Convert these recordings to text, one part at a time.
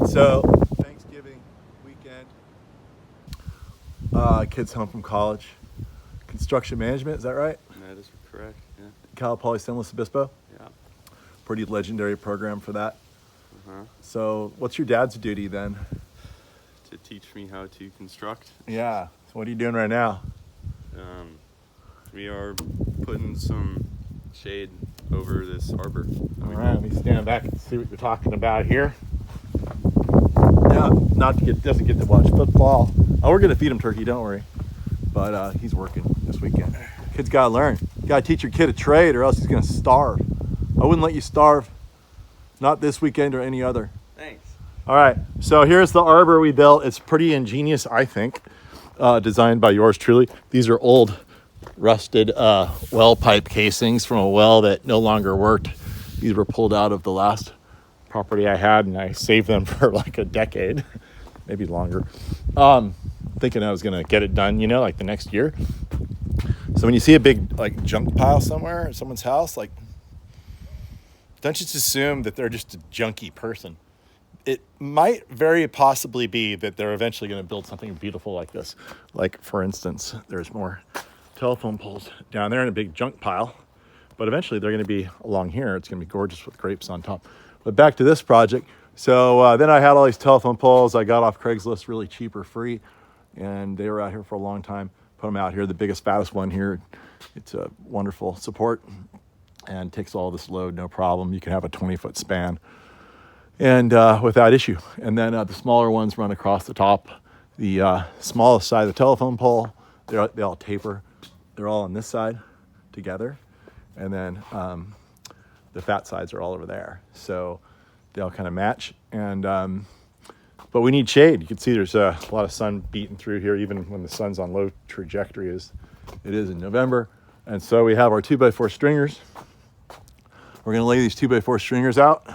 So, Thanksgiving weekend, kids home from college. Construction management, is that right? That is correct, yeah. Cal Poly San Luis Obispo. Yeah. Pretty legendary program for that. Uh-huh. So, what's your dad's duty then? To teach me how to construct. Yeah. So, what are you doing right now? We are putting some shade over this arbor. All right, let me stand back and see what you're talking about here. Yeah, doesn't get to watch football. Oh, we're gonna feed him turkey, don't worry. But he's working this weekend. Kid's gotta learn. You gotta teach your kid a trade, or else he's gonna starve. I wouldn't let you starve. Not this weekend or any other. Thanks. All right, so here's the arbor we built. It's pretty ingenious, I think. Designed by yours truly. These are old, rusted well pipe casings from a well that no longer worked. These were pulled out of the last property I had, and I saved them for like a decade, maybe longer. Thinking I was gonna get it done, like the next year. So when you see a big like junk pile somewhere at someone's house, like, don't just assume that they're just a junky person. It might very possibly be that they're eventually going to build something beautiful like this. Like, for instance, there's more telephone poles down there in a big junk pile, but eventually they're going to be along here. It's going to be gorgeous with grapes on top. But back to this project. So then I had all these telephone poles I got off Craigslist really cheap or free, and they were out here for a long time. Put them out here, the biggest, fattest one here. It's a wonderful support and takes all this load, no problem. You can have a 20-foot span and without issue. And then the smaller ones run across the top. The smallest side of the telephone pole, they all taper. They're all on this side together. And then the fat sides are all over there. So they all kind of match. And but we need shade. You can see there's a lot of sun beating through here, even when the sun's on low trajectory as it is in November. And so we have our 2x4 stringers. We're gonna lay these 2x4 stringers out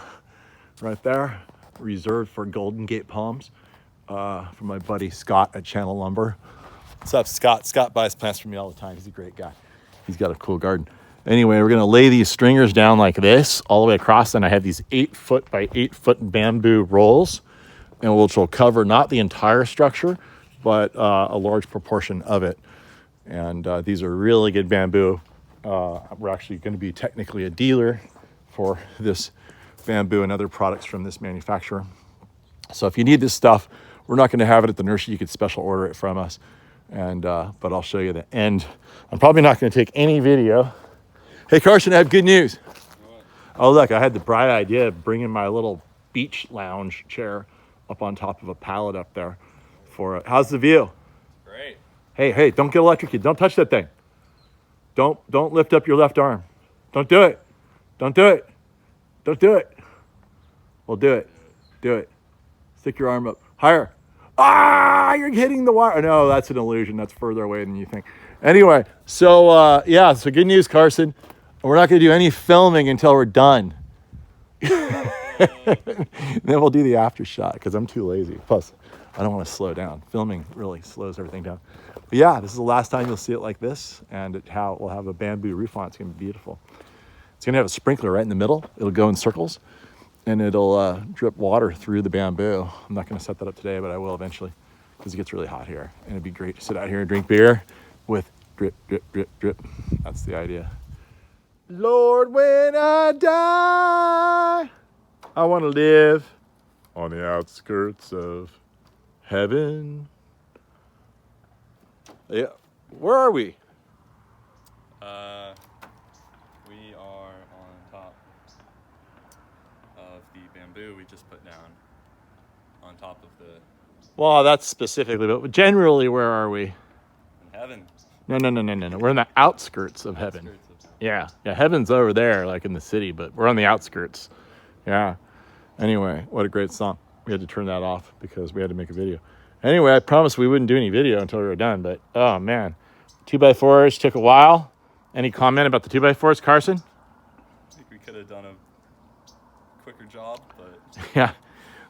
right there, reserved for Golden Gate palms, from my buddy Scott at Channel Lumber. What's up, Scott? Scott buys plants from me all the time. He's a great guy. He's got a cool garden. Anyway, we're gonna lay these stringers down like this all the way across, and I have these 8-foot by 8-foot bamboo rolls, and which will cover not the entire structure, but a large proportion of it. And these are really good bamboo. We're actually gonna be technically a dealer for this bamboo and other products from this manufacturer. So if you need this stuff, we're not going to have it at the nursery. You could special order it from us, and but I'll show you the end. I'm probably not going to take any video. Hey Carson, I have good news. Oh look, I had the bright idea of bringing my little beach lounge chair up on top of a pallet up there. How's the view? Great. Hey, don't get electrocuted. Don't touch that thing. Don't lift up your left arm. Don't do it. Don't do it. Don't do it. Well, do it. Do it. Stick your arm up. Higher. Ah, you're hitting the wire. No, that's an illusion. That's further away than you think. Anyway, so so good news, Carson. We're not going to do any filming until we're done. Then we'll do the after shot because I'm too lazy. Plus, I don't want to slow down. Filming really slows everything down. But yeah, this is the last time you'll see it like this, and we'll have a bamboo roof on it. It's going to be beautiful. It's going to have a sprinkler right in the middle. It'll go in circles, and it'll drip water through the bamboo. I'm not going to set that up today, but I will eventually because it gets really hot here. And it'd be great to sit out here and drink beer with drip, drip, drip, drip. That's the idea. Lord, when I die, I want to live on the outskirts of heaven. Yeah. Where are we? We are on top of the bamboo we just put down on top of the Well, that's specifically, but generally, where are we? in heaven. No. We're in the outskirts of heaven. Outskirts of- Yeah, heaven's over there, like in the city, but we're on the outskirts. Yeah. Anyway, what a great song. We had to turn that off because we had to make a video. Anyway, I promised we wouldn't do any video until we were done, but oh man. 2x4s took a while. Any comment about the 2x4s, Carson? I think we could have done a quicker job, but Yeah.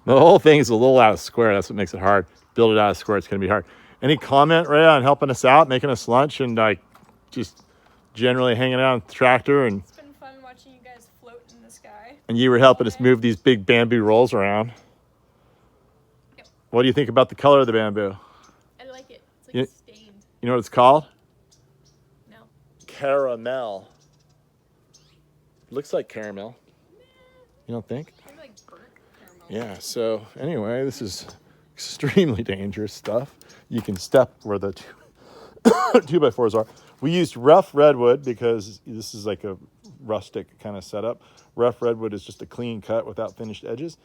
The whole thing is a little out of square. That's what makes it hard. Build it out of square, it's going to be hard. Any comment, Ray, on helping us out, making us lunch, and like just generally hanging out on the tractor? And It's been fun watching you guys float in the sky. you were helping us move these big bamboo rolls around. What do you think about the color of the bamboo? I like it. It's like Yeah. stained. You know what it's called? No. Caramel. Looks like caramel. You don't think? Maybe like burnt caramel. Yeah, so anyway, this is extremely dangerous stuff. You can step where the 2x4s are. We used rough redwood because this is like a rustic kind of setup. Rough redwood is just a clean cut without finished edges.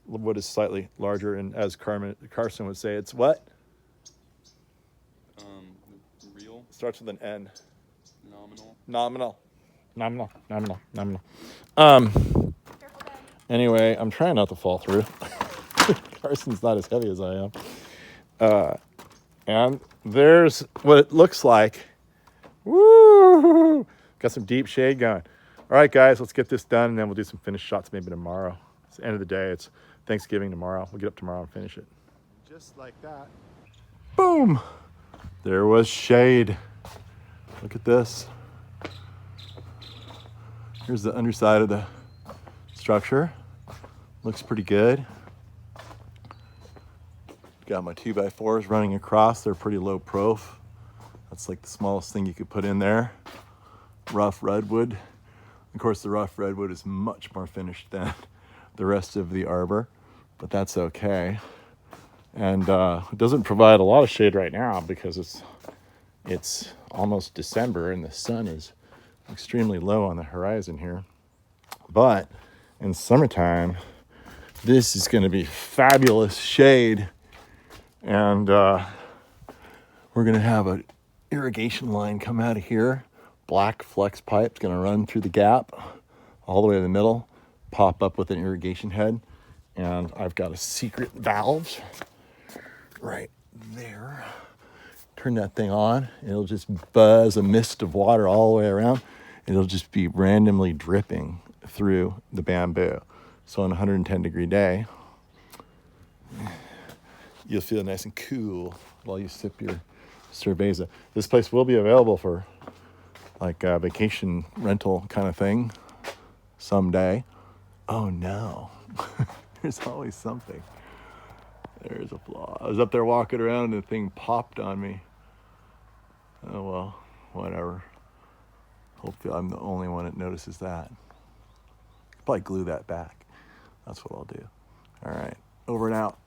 Wood is slightly larger, and as Carson would say, it's what? Real, Starts with an N. nominal. Nominal. Careful, Dad. Anyway, I'm trying not to fall through. Carson's not as heavy as I am. And there's what it looks like. Woo! Got some deep shade going. All right, guys, let's get this done, and then we'll do some finished shots maybe tomorrow. It's the end of the day. It's Thanksgiving tomorrow. We'll get up tomorrow and finish it. Just like that. Boom! There was shade. Look at this. Here's the underside of the structure. Looks pretty good. Got my 2x4s running across. They're pretty low prof. That's like the smallest thing you could put in there. Rough redwood. Of course, the rough redwood is much more finished than the rest of the arbor, but that's okay. And it doesn't provide a lot of shade right now because it's almost December and the sun is extremely low on the horizon here. But in summertime, this is going to be fabulous shade. And we're going to have an irrigation line come out of here. Black flex pipe's going to run through the gap all the way to the middle, pop up with an irrigation head. And I've got a secret valve right there. Turn that thing on. It'll just buzz a mist of water all the way around. It'll just be randomly dripping through the bamboo. So on a 110-degree day, you'll feel nice and cool while you sip your cerveza. This place will be available for like a vacation rental kind of thing someday. Oh no, there's always something. There's a flaw. I was up there walking around and the thing popped on me. Oh well, whatever. Hopefully I'm the only one that notices that. Probably glue that back. That's what I'll do. All right, over and out.